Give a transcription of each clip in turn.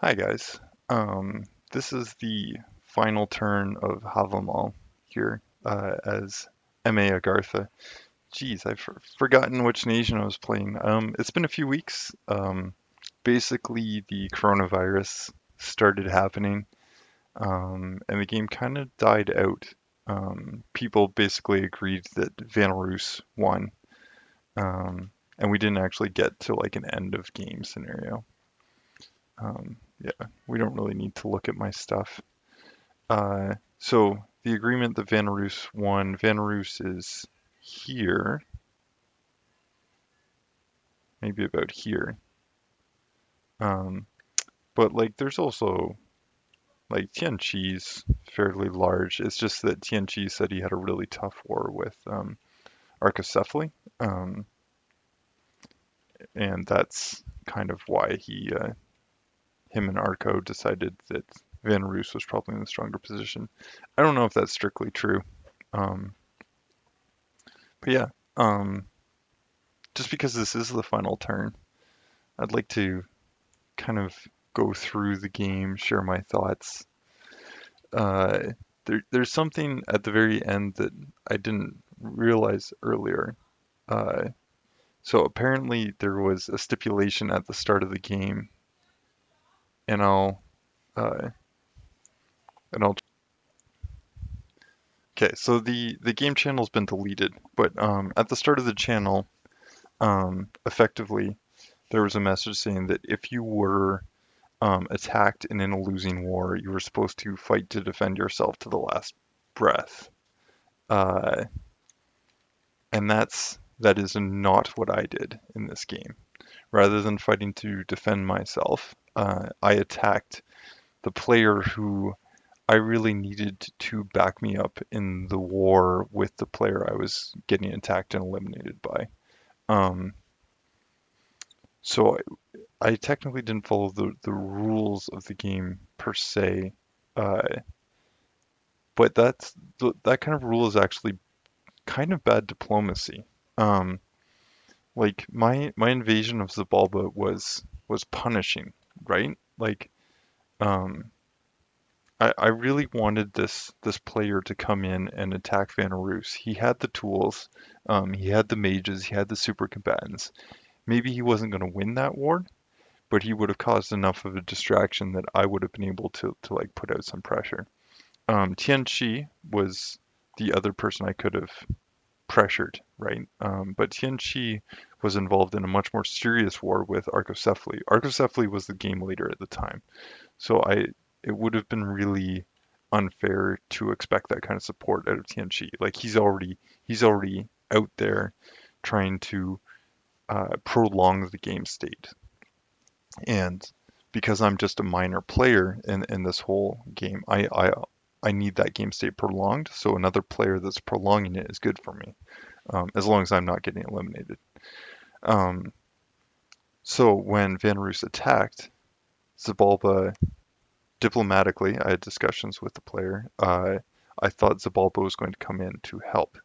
Hi guys. This is the final turn of Havamal here as M.A. Agartha. Geez, I've forgotten which nation I was playing. It's been a few weeks. Basically, the coronavirus started happening, and the game kind of died out. People basically agreed that Vanarus won, and we didn't actually get to like an end of game scenario. Yeah, we don't really need to look at my stuff. So the agreement that Vanarus won, Vanarus is here, maybe about here. Um, but like there's also like Tianqi's fairly large. It's just that Tianqi said he had a really tough war with Archocephaly, um, and that's kind of why him and Arco decided that Vanarus was probably in the stronger position. I don't know if that's strictly true, um, but yeah, um, just because this is the final turn, I'd like to kind of go through the game, share my thoughts. There's something at the very end that I didn't realize earlier. Uh, so apparently there was a stipulation at the start of the game, and uh, I'll. Okay, so the game channel's been deleted, but at the start of the channel, effectively there was a message saying that if you were attacked and in a losing war, you were supposed to fight to defend yourself to the last breath. Uh, and that is not what I did in this game. Rather than fighting to defend myself, I attacked the player who I really needed to back me up in the war with the player I was getting attacked and eliminated by. Um, so I technically didn't follow the rules of the game per se, uh, but that kind of rule is actually kind of bad diplomacy. Um, like my invasion of Zabalba was punishing, right? Like um, I really wanted this player to come in and attack Vanarus. He had the tools, he had the mages, he had the super combatants. Maybe he wasn't going to win that war, but he would have caused enough of a distraction that I would have been able to like put out some pressure. Tian Shi was the other person I could have pressured, right? But Tianqi was involved in a much more serious war with Archocephaly. Archocephaly was the game leader at the time, so it would have been really unfair to expect that kind of support out of Tianqi. Like he's already out there trying to prolong the game state, and because I'm just a minor player in this whole game, I need that game state prolonged. So another player that's prolonging it is good for me, as long as I'm not getting eliminated. Um, so when Vanarus attacked, Zabalba, diplomatically, I had discussions with the player. I thought Zabalba was going to come in to help.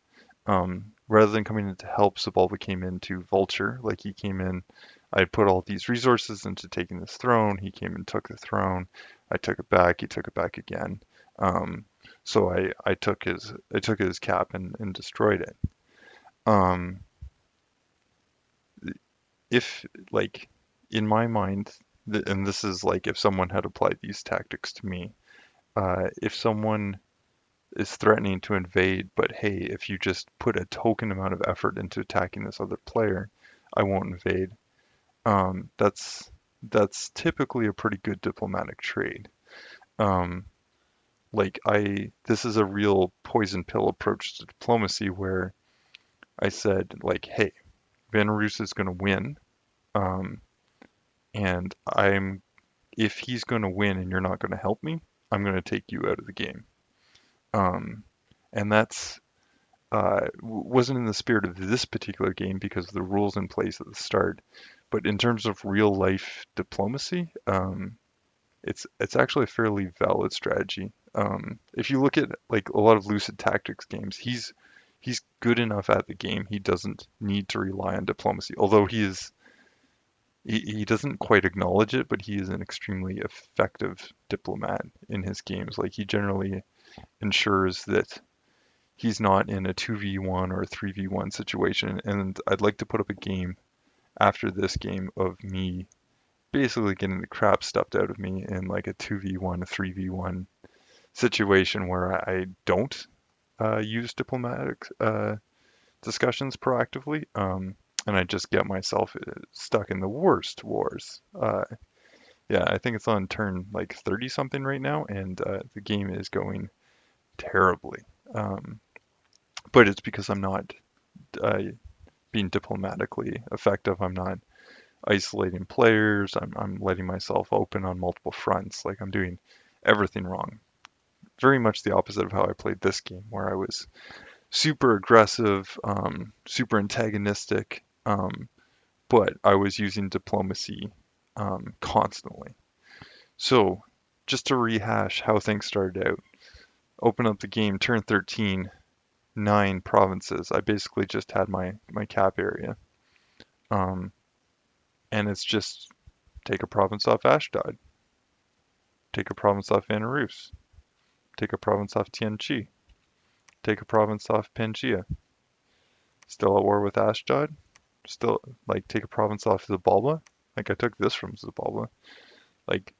Rather than coming in to help, Zabalba came in to vulture. Like he came in, I put all these resources into taking this throne. He came and took the throne. I took it back. He took it back again. Um, so I took his cap and destroyed it. Um, if like in my mind, and this is like if someone had applied these tactics to me, if someone is threatening to invade, but hey, if you just put a token amount of effort into attacking this other player, I won't invade. That's typically a pretty good diplomatic trade. Um, this is a real poison pill approach to diplomacy where I said like, hey, Vanarus is going to win, um, and if he's going to win and you're not going to help me, I'm going to take you out of the game. Um, and that's wasn't in the spirit of this particular game because of the rules in place at the start. But in terms of real life diplomacy, it's actually a fairly valid strategy. If you look at like a lot of Lucid Tactics games, he's good enough at the game. He doesn't need to rely on diplomacy, although he is he doesn't quite acknowledge it, but he is an extremely effective diplomat in his games. Like he generally ensures that he's not in a 2v1 or a 3v1 situation. And I'd like to put up a game after this game of me basically getting the crap stuffed out of me in like a 2v1, a 3v1 situation where I don't use diplomatic discussions proactively, and I just get myself stuck in the worst wars. Yeah, I think it's on turn like 30 something right now, and the game is going terribly. Um, but it's because I'm not uh, being diplomatically effective. I'm not isolating players. I'm letting myself open on multiple fronts. Like I'm doing everything wrong. Very much the opposite of how I played this game, where I was super aggressive, super antagonistic, but I was using diplomacy constantly. So, just to rehash how things started out, open up the game, turn 13, 9 provinces. I basically just had my cap area. Um, and it's just take a province off Ashdod, take a province off Vanarus, take a province off Tianchi, take a province off Pangaea. Still at war with Ashdod, still like take a province off Zabalba. Like I took this from Zabalba. Like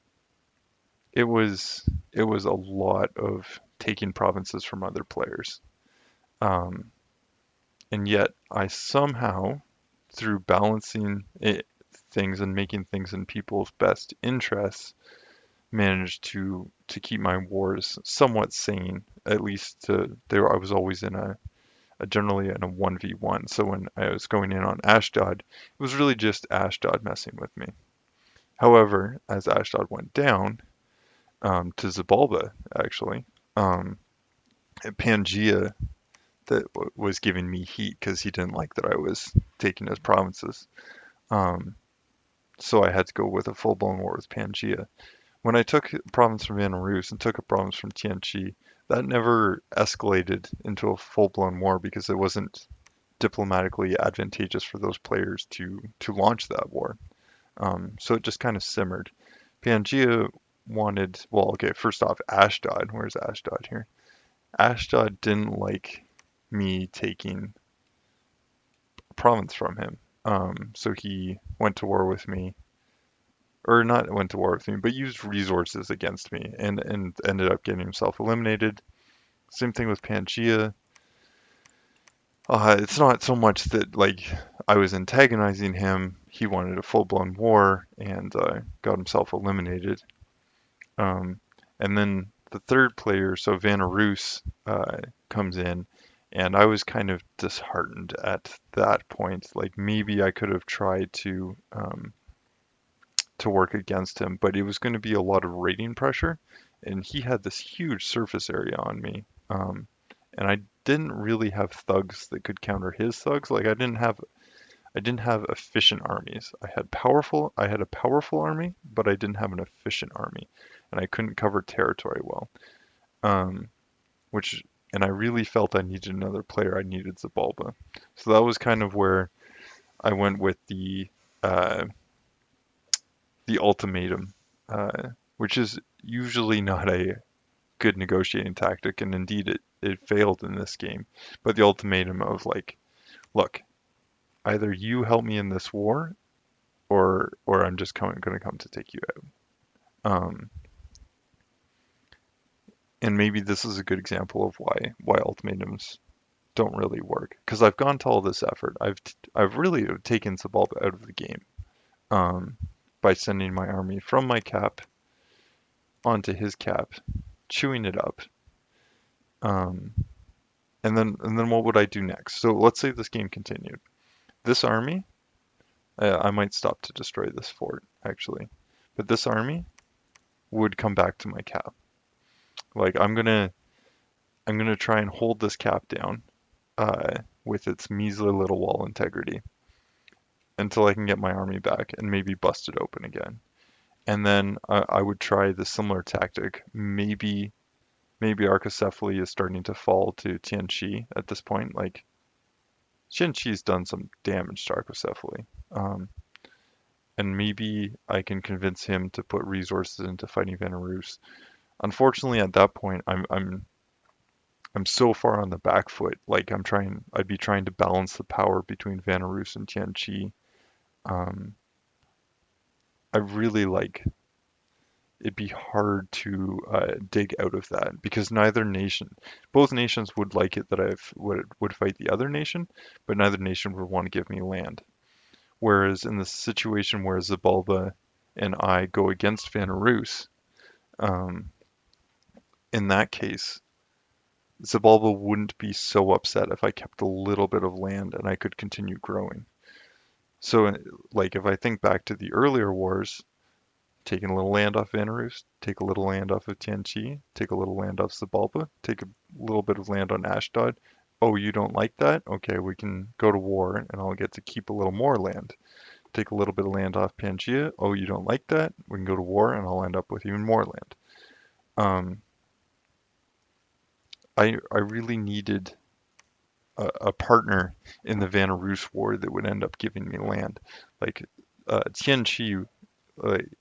it was a lot of taking provinces from other players. Um, and yet I somehow, through balancing things and making things in people's best interests, managed to keep my wars somewhat sane. At least there, I was always in a generally in a 1v1. So when I was going in on Ashdod, it was really just Ashdod messing with me. However, as Ashdod went down, to Zabalba, actually, um, Pangaea that was giving me heat because he didn't like that I was taking his provinces. Um, so I had to go with a full-blown war with Pangaea. When I took a province from Vanarus and took a province from Tianchi, that never escalated into a full-blown war because it wasn't diplomatically advantageous for those players to launch that war. So it just kind of simmered. Pangaea wanted, well, okay, first off, Ashdod. Where's Ashdod here? Ashdod didn't like me taking a province from him. So he went to war with me, or not went to war with me, but used resources against me and ended up getting himself eliminated. Same thing with Pangaea. It's not so much that like I was antagonizing him. He wanted a full-blown war and got himself eliminated. Um, and then the third player, so Vanarus, comes in, and I was kind of disheartened at that point. Like maybe I could have tried to work against him, but it was going to be a lot of rating pressure, and he had this huge surface area on me. And I didn't really have thugs that could counter his thugs. Like I didn't have efficient armies. I had a powerful army, but I didn't have an efficient army, and I couldn't cover territory well. Um, which and I really felt I needed another player. I needed Zabalba, so that was kind of where I went with uh, the ultimatum, which is usually not a good negotiating tactic, and indeed it failed in this game. But the ultimatum of like, look, either you help me in this war, or I'm just going to come to take you out. And maybe this is a good example of why ultimatums don't really work. Because I've gone to all this effort. I've really taken Zabalba out of the game um, by sending my army from my cap onto his cap, chewing it up. Um, and then what would I do next? So let's say this game continued. This army, I might stop to destroy this fort actually, but this army would come back to my cap. Like I'm gonna try and hold this cap down with its measly little wall integrity until I can get my army back and maybe bust it open again. And then I would try the similar tactic. Maybe Archocephaly is starting to fall to Tianchi at this point. Like Tianchi's done some damage to Archocephaly. Um, and maybe I can convince him to put resources into fighting Vanarus. Unfortunately, at that point, I'm so far on the back foot. Like I'd be trying to balance the power between Vanarus and Tianqi. Um, I really like it'd be hard to dig out of that because both nations would like it that would fight the other nation, but neither nation would want to give me land. Whereas in the situation where Zabalba and I go against Vanarus, um, in that case, Zabalba wouldn't be so upset if I kept a little bit of land and I could continue growing. So, like, if I think back to the earlier wars, taking a little land off Vanarus, take a little land off of Tianqi, take a little land off Zabalba, take a little bit of land on Ashdod. Oh, you don't like that? Okay, we can go to war and I'll get to keep a little more land. Take a little bit of land off Pangaea. Oh, you don't like that? We can go to war and I'll end up with even more land. Um, I really needed a partner in the Vanarus war that would end up giving me land. Like Tianqi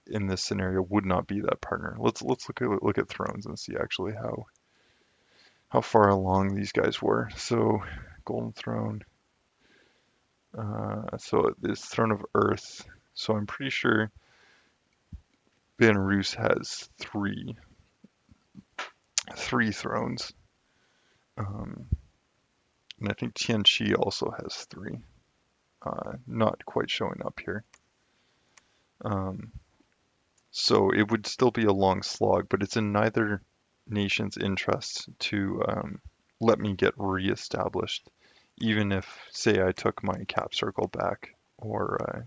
in this scenario would not be that partner. Let's look at thrones and see actually how far along these guys were. So Golden Throne. So this Throne of Earth. So I'm pretty sure Vanarus has three thrones. Um, and I think Tianqi also has three. Not quite showing up here. Um, so it would still be a long slog, but it's in neither nation's interest to let me get reestablished, even if, say, I took my cap circle back, or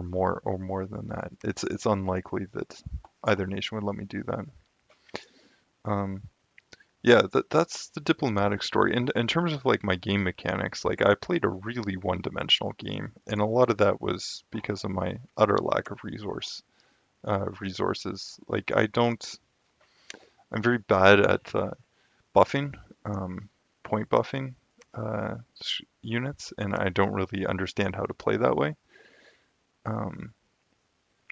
more than that. It's unlikely that either nation would let me do that. Um, yeah, that's the diplomatic story. In terms of like my game mechanics, like I played a really one-dimensional game, and a lot of that was because of my utter lack of resources. Like I'm very bad at buffing, um, point buffing units, and I don't really understand how to play that way. Um,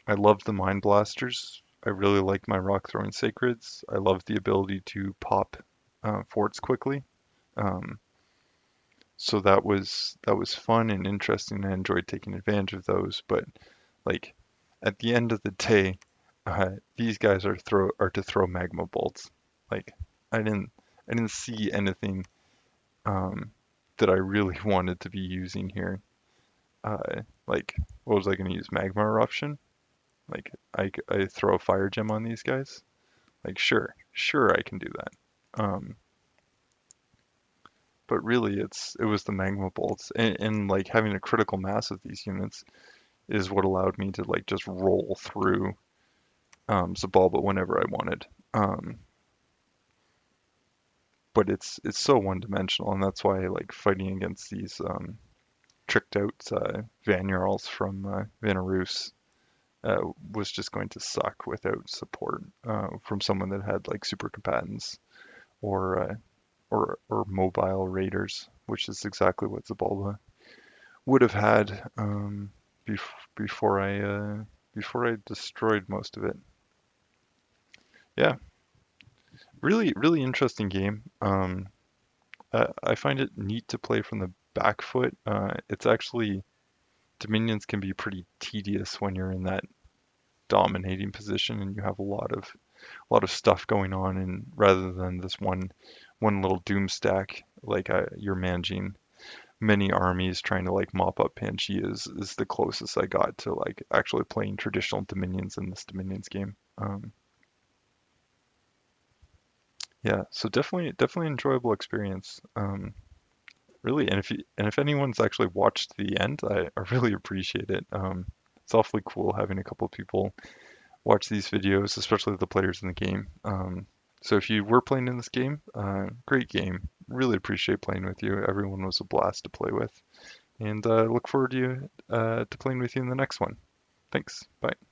I love the Mind Blasters. I really like my Rock Throwing Sacreds. I love the ability to pop forts quickly. Um, so that was fun and interesting. I enjoyed taking advantage of those. But like at the end of the day, these guys are to throw magma bolts. Like I didn't I didn't see anything um, that I really wanted to be using here. Like what was I going to use? Magma eruption? Like I throw a fire gem on these guys? Like sure I can do that. But really it was the magma bolts and like having a critical mass of these units is what allowed me to like just roll through Zabalba whenever I wanted. Um, but it's so one-dimensional, and that's why I like fighting against these tricked out Van Jarls from Vanarus was just going to suck without support from someone that had like super combatants or or mobile raiders, which is exactly what Zabalba would have had before I destroyed most of it. Yeah, really interesting game. I find it neat to play from the back foot. It's actually Dominions can be pretty tedious when you're in that dominating position and you have a lot of stuff going on, and rather than this one little doom stack, like you're managing many armies trying to like mop up Pangaea is the closest I got to like actually playing traditional Dominions in this Dominions game. Yeah, so definitely enjoyable experience. Really, and if anyone's actually watched the end, I really appreciate it. It's awfully cool having a couple of people watch these videos, especially the players in the game. So if you were playing in this game, great game. Really appreciate playing with you. Everyone was a blast to play with, and look forward to playing with you in the next one. Thanks. Bye.